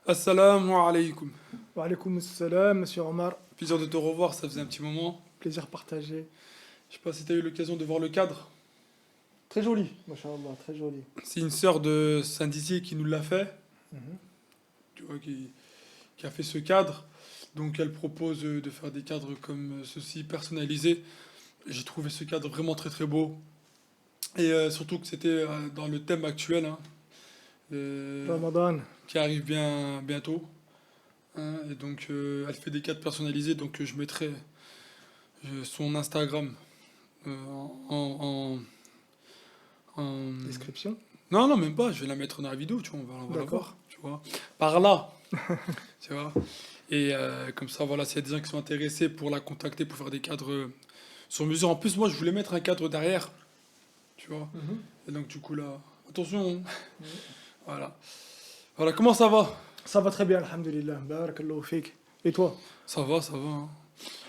Assalamu alaikum. Wa alaykoum salam, monsieur Omar. Plaisir de te revoir, ça faisait un petit moment. Plaisir partagé. Je sais pas si tu as eu l'occasion de voir le cadre. Très joli, mashallah, très joli. C'est une sœur de Saint-Dizier qui nous l'a fait, Mhm. tu vois, qui a fait ce cadre. Donc elle propose de faire des cadres comme ceci, personnalisés. J'ai trouvé ce cadre vraiment très très beau. Et surtout que c'était dans le thème actuel, hein, euh, Ramadan. qui arrive bientôt, hein. Et donc elle fait des cadres personnalisés, donc je mettrai son Instagram en, en- Description. Non, non, même pas, je vais la mettre dans la vidéo, tu vois, on va la D'accord. voir, tu vois. Par là, tu vois. Et comme ça, voilà, s'il y a des gens qui sont intéressés pour la contacter, pour faire des cadres sur mesure. En plus, moi, je voulais mettre un cadre derrière, tu vois. Mhm. Et donc, du coup, là, attention, Mhm. voilà. Voilà, comment ça va? Ça va très bien, alhamdulillah. Barakallahu fik. Et toi? Ça va, hein.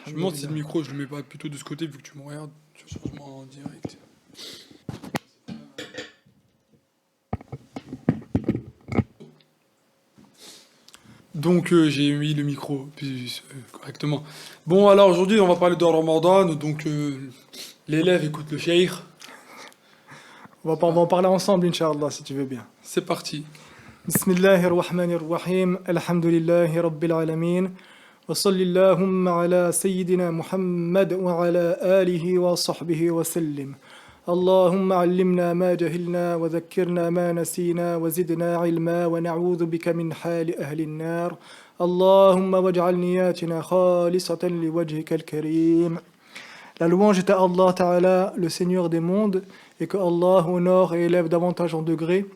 Je me demande si le Alhamdulillah. micro, je le mets pas plutôt de ce côté, vu que tu me regardes. Tu vois, changement en direct. Donc j'ai mis le micro correctement. Bon alors aujourd'hui on va parler de Ramadan, donc l'élève écoute le cheikh. On va en parler ensemble, Inch'Allah, si tu veux bien. C'est parti. Bismillahir Rahmanir Rahim. Alhamdulillahi Rabbil Alamin. Wa sallallahu ala Sayyidina Muhammad wa ala alihi wa sahbihi wa sallim. اللهم علمنا ما جهلنا وذكرنا ما نسينا وزدنا علما ونعوذ بك من حال أهل النار اللهم واجعل نياتنا خالصة لوجهك الكريم. La louange est à Allah Ta'ala, le Seigneur des mondes, et que Allah honore et élève davantage en degrés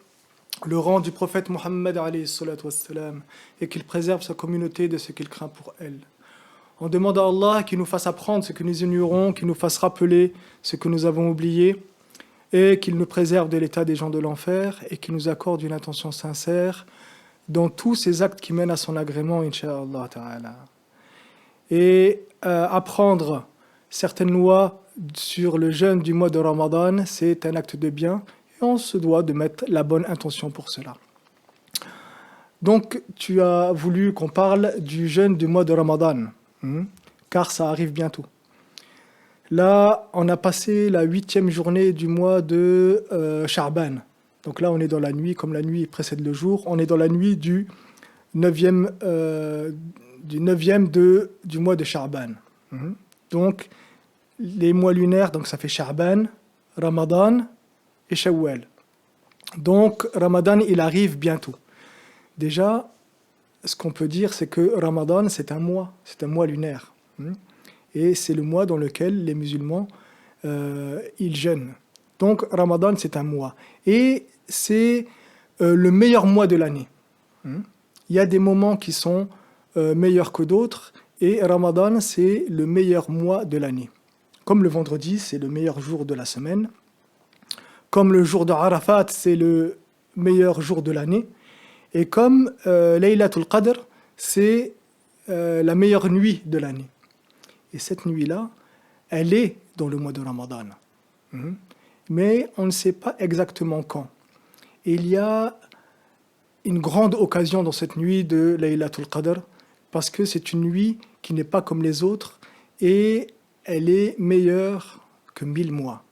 le rang du prophète Mohammed alayhi salatu wassalam, et qu'il préserve sa communauté de ce qu'il craint pour elle. On demande à Allah qu'il nous fasse apprendre ce que nous ignorons, qu'il nous fasse rappeler ce que nous avons oublié, et qu'il nous préserve de l'état des gens de l'enfer, et qu'il nous accorde une attention sincère dans tous ces actes qui mènent à son agrément, Inch'Allah Ta'ala. Et apprendre certaines lois sur le jeûne du mois de Ramadan, c'est un acte de bien, et on se doit de mettre la bonne intention pour cela. Donc, tu as voulu qu'on parle du jeûne du mois de Ramadan, car ça arrive bientôt. Là, on a passé la 8e journée du mois de Sha'ban. Donc là, on est dans la nuit, comme la nuit précède le jour, on est dans la nuit du 9e, du mois de Sha'ban. Donc, les mois lunaires, donc ça fait Sha'ban, Ramadan et Shawwal. Donc, Ramadan, il arrive bientôt. Déjà, ce qu'on peut dire, c'est que Ramadan, c'est un mois lunaire. Et c'est le mois dans lequel les musulmans, ils jeûnent. Donc, Ramadan, c'est un mois. Et c'est le meilleur mois de l'année. Il y a des moments qui sont meilleurs que d'autres, et Ramadan, c'est le meilleur mois de l'année. Comme le vendredi, c'est le meilleur jour de la semaine. Comme le jour de Arafat, c'est le meilleur jour de l'année. Et comme Laylatul Qadr, c'est la meilleure nuit de l'année. Et cette nuit-là, elle est dans le mois de Ramadan. Mais on ne sait pas exactement quand. Et il y a une grande occasion dans cette nuit de Laylatul Qadr, parce que c'est une nuit qui n'est pas comme les autres, et elle est meilleure que 1000 mois.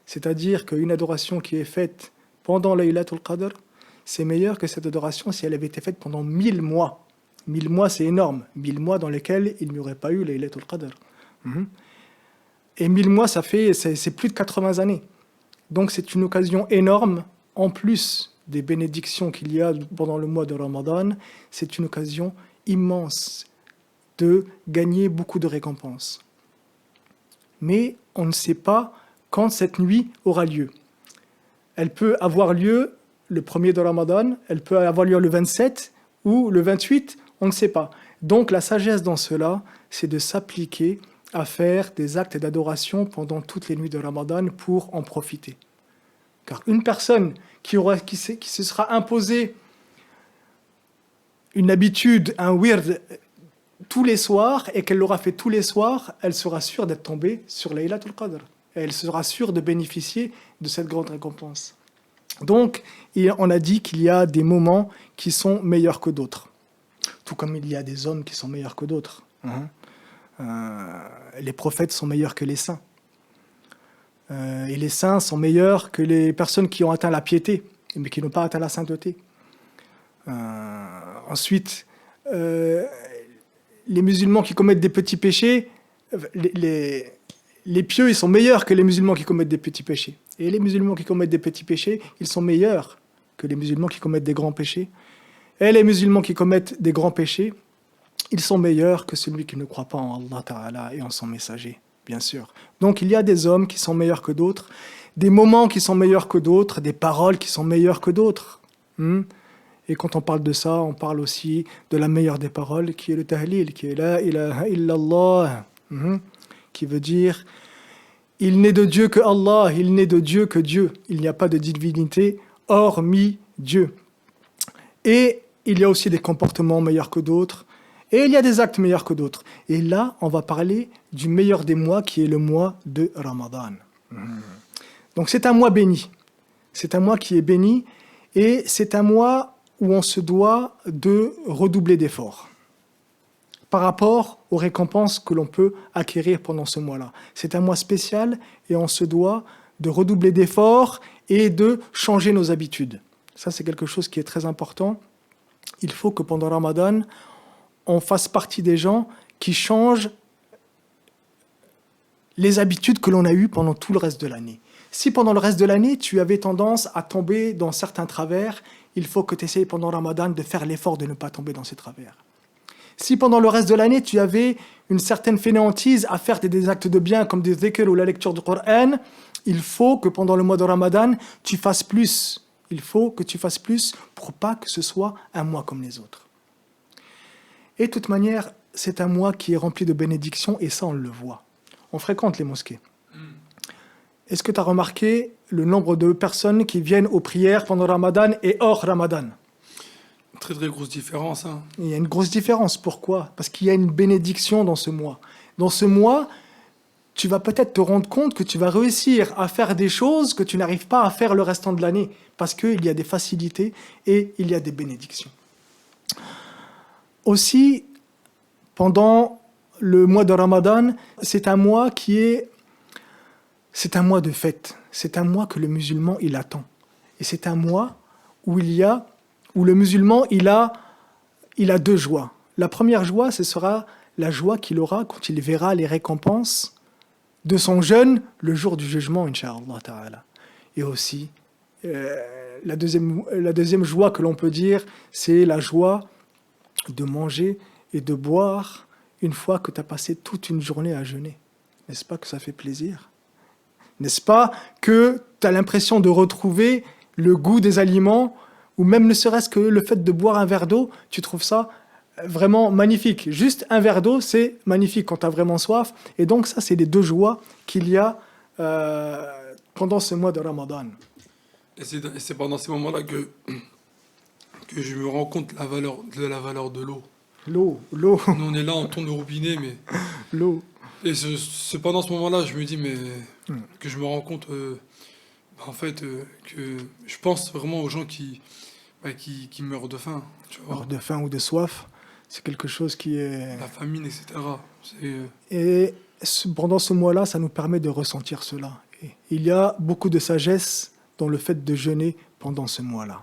C'est-à-dire qu'une adoration qui est faite pendant Laylatul Qadr, c'est meilleur que cette adoration si elle avait été faite pendant 1000 mois. 1000 mois, c'est énorme. 1000 mois dans lesquels il n'y aurait pas eu Laylatul Qadr. Et 1000 mois, c'est plus de 80 années. Donc c'est une occasion énorme, en plus des bénédictions qu'il y a pendant le mois de Ramadan, c'est une occasion immense de gagner beaucoup de récompenses. Mais on ne sait pas quand cette nuit aura lieu. Elle peut avoir lieu le 1er de Ramadan, elle peut avoir lieu le 27 ou le 28, on ne sait pas. Donc la sagesse dans cela, c'est de s'appliquer à faire des actes d'adoration pendant toutes les nuits de Ramadan pour en profiter. Car une personne qui se sera imposée une habitude, un wird, tous les soirs, et qu'elle l'aura fait tous les soirs, elle sera sûre d'être tombée sur Laylatul Qadr. Et elle sera sûre de bénéficier de cette grande récompense. Donc, on a dit qu'il y a des moments qui sont meilleurs que d'autres. tout comme il y a des hommes qui sont meilleurs que d'autres. Les prophètes sont meilleurs que les saints. Et les saints sont meilleurs que les personnes qui ont atteint la piété, mais qui n'ont pas atteint la sainteté. Ensuite, les musulmans qui commettent des petits péchés, les pieux, ils sont meilleurs que les musulmans qui commettent des petits péchés. Et les musulmans qui commettent des petits péchés, ils sont meilleurs que les musulmans qui commettent des grands péchés. Et les musulmans qui commettent des grands péchés, ils sont meilleurs que celui qui ne croit pas en Allah Ta'ala et en son messager, bien sûr. Donc il y a des hommes qui sont meilleurs que d'autres, des moments qui sont meilleurs que d'autres, des paroles qui sont meilleures que d'autres. Et quand on parle de ça, on parle aussi de la meilleure des paroles, qui est le tahlil, qui est la ilaha illallah, qui veut dire il n'est de Dieu que Allah, il n'est de Dieu que Dieu. Il n'y a pas de divinité hormis Dieu. Et il y a aussi des comportements meilleurs que d'autres, et il y a des actes meilleurs que d'autres. Et là, on va parler du meilleur des mois, qui est le mois de Ramadan. Donc c'est un mois béni. C'est un mois qui est béni, et c'est un mois où on se doit de redoubler d'efforts par rapport aux récompenses que l'on peut acquérir pendant ce mois-là. C'est un mois spécial et on se doit de redoubler d'efforts et de changer nos habitudes. Ça, c'est quelque chose qui est très important. Il faut que pendant Ramadan, on fasse partie des gens qui changent les habitudes que l'on a eues pendant tout le reste de l'année. Si pendant le reste de l'année, tu avais tendance à tomber dans certains travers, il faut que tu essayes pendant Ramadan de faire l'effort de ne pas tomber dans ces travers. Si pendant le reste de l'année, tu avais une certaine fainéantise à faire des actes de bien comme des dhikr ou la lecture du Coran, il faut que pendant le mois de Ramadan, tu fasses plus. Il faut que tu fasses plus pour pas que ce soit un mois comme les autres. Et de toute manière, c'est un mois qui est rempli de bénédictions et ça, on le voit. On fréquente les mosquées. Est-ce que tu as remarqué le nombre de personnes qui viennent aux prières pendant Ramadan et hors Ramadan? Très très grosse différence. Il y a une grosse différence. Pourquoi? Parce qu'il y a une bénédiction dans ce mois. Dans ce mois, tu vas peut-être te rendre compte que tu vas réussir à faire des choses que tu n'arrives pas à faire le restant de l'année, parce qu'il y a des facilités et il y a des bénédictions. Aussi, pendant le mois de Ramadan, c'est un mois c'est un mois de fête. C'est un mois que le musulman, il attend. Et c'est un mois où le musulman, il a deux joies. La première joie, ce sera la joie qu'il aura quand il verra les récompenses de son jeûne le jour du jugement, Inch'Allah Ta'ala. Et aussi, la deuxième joie que l'on peut dire, c'est la joie de manger et de boire une fois que tu as passé toute une journée à jeûner. N'est-ce pas que ça fait plaisir? N'est-ce pas que tu as l'impression de retrouver le goût des aliments, ou même ne serait-ce que le fait de boire un verre d'eau, tu trouves ça vraiment magnifique. Juste un verre d'eau, c'est magnifique quand tu as vraiment soif. Et donc ça, c'est les deux joies qu'il y a pendant ce mois de Ramadan. Et c'est pendant ces moments-là que je me rends compte de la valeur de l'eau. L'eau. Nous, on est là, on tourne le robinet, mais... L'eau. Et c'est pendant ce moment-là, je me dis, mais... que je me rends compte, en fait, que je pense vraiment aux gens qui meurent de faim. Tu vois. Alors, de faim ou de soif, c'est quelque chose qui est... La famine, etc. Et pendant ce mois-là, ça nous permet de ressentir cela. Et il y a beaucoup de sagesse dans le fait de jeûner pendant ce mois-là.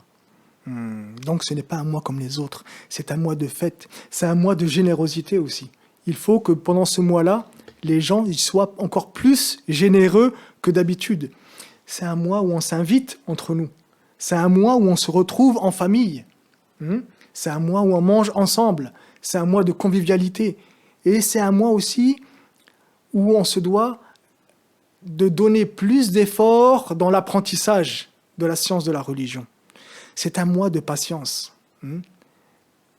Donc ce n'est pas un mois comme les autres, c'est un mois de fête, c'est un mois de générosité aussi. Il faut que pendant ce mois-là, les gens ils soient encore plus généreux que d'habitude. C'est un mois où on s'invite entre nous. C'est un mois où on se retrouve en famille. C'est un mois où on mange ensemble. C'est un mois de convivialité. Et c'est un mois aussi où on se doit de donner plus d'efforts dans l'apprentissage de la science de la religion. C'est un mois de patience.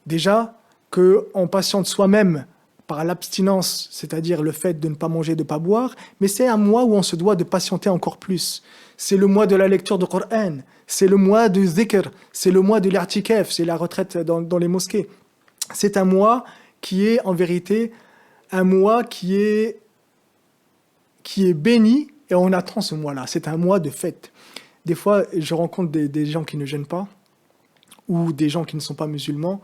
Déjà, qu'on patiente soi-même par l'abstinence, c'est-à-dire le fait de ne pas manger, de ne pas boire, mais c'est un mois où on se doit de patienter encore plus. C'est le mois de la lecture du Coran, c'est le mois du dhikr, c'est le mois de l'irtikaf, c'est la retraite dans les mosquées. C'est un mois qui est en vérité un mois qui est béni et on attend ce mois-là. C'est un mois de fête. Des fois, je rencontre des gens qui ne jeûnent pas ou des gens qui ne sont pas musulmans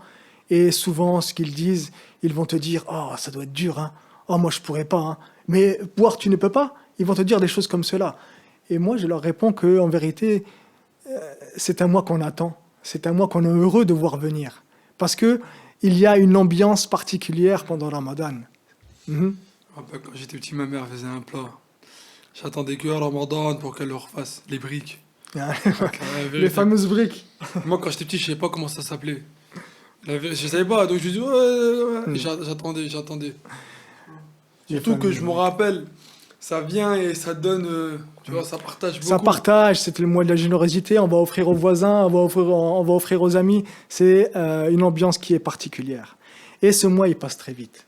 Et souvent, ce qu'ils disent, ils vont te dire « Oh, ça doit être dur, hein. Oh, moi, je pourrais pas, hein. » Mais boire, tu ne peux pas. Ils vont te dire des choses comme cela. Et moi, je leur réponds qu'en vérité, c'est à moi qu'on attend. C'est à moi qu'on est heureux de voir venir. Parce que il y a une ambiance particulière pendant Ramadan. Mhm. Ah bah, quand j'étais petit, ma mère faisait un plat. J'attendais que Ramadan pour qu'elle le refasse, les briques. La Les vérité. fameuses briques. Moi, quand j'étais petit, je savais pas comment ça s'appelait. Je savais pas, donc je dis ouais, ouais, ouais. Et j'attendais. Les Surtout que fameuses je me rappelle, ça vient et ça donne, tu vois, ça partage Ça beaucoup. partage, c'est le mois de la générosité, on va offrir aux voisins, on va offrir aux amis. C'est une ambiance qui est particulière. Et ce mois, il passe très vite.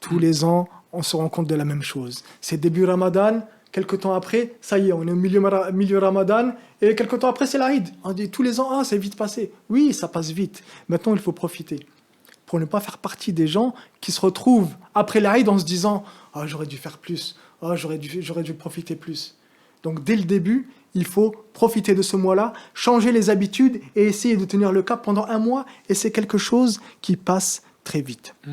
Tous les ans, on se rend compte de la même chose. C'est début Ramadan, quelques temps après, ça y est, on est au milieu Ramadan, et quelques temps après, c'est l'Aïd. On dit tous les ans, ah, c'est vite passé. Oui, ça passe vite. Maintenant, il faut profiter. Pour ne pas faire partie des gens qui se retrouvent après l'Aïd en se disant ah, j'aurais dû faire plus, ah, j'aurais dû profiter plus. Donc dès le début, il faut profiter de ce mois-là, changer les habitudes et essayer de tenir le cap pendant un mois. Et c'est quelque chose qui passe très vite. Mm.